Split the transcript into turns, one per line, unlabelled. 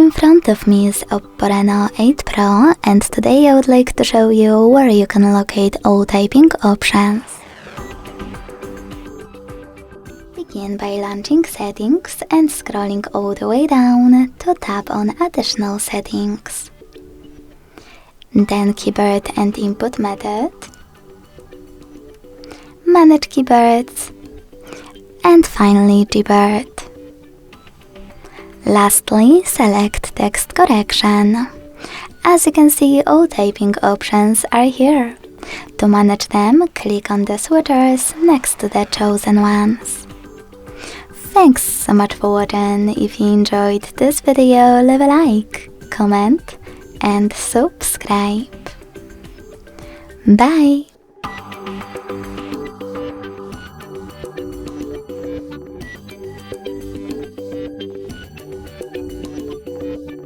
In front of me is OPPO Reno 8 Pro, and today I would like to show you where you can locate all typing options. Begin by launching Settings and scrolling all the way down to tap on Additional Settings. Then Keyboard and Input Method, Manage Keyboards, and finally Gboard. Lastly, select Text Correction. As you can see, all typing options are here. To manage them, click on the switchers next to the chosen ones. Thanks so much for watching. If you enjoyed this video, leave a like, comment and subscribe. Bye!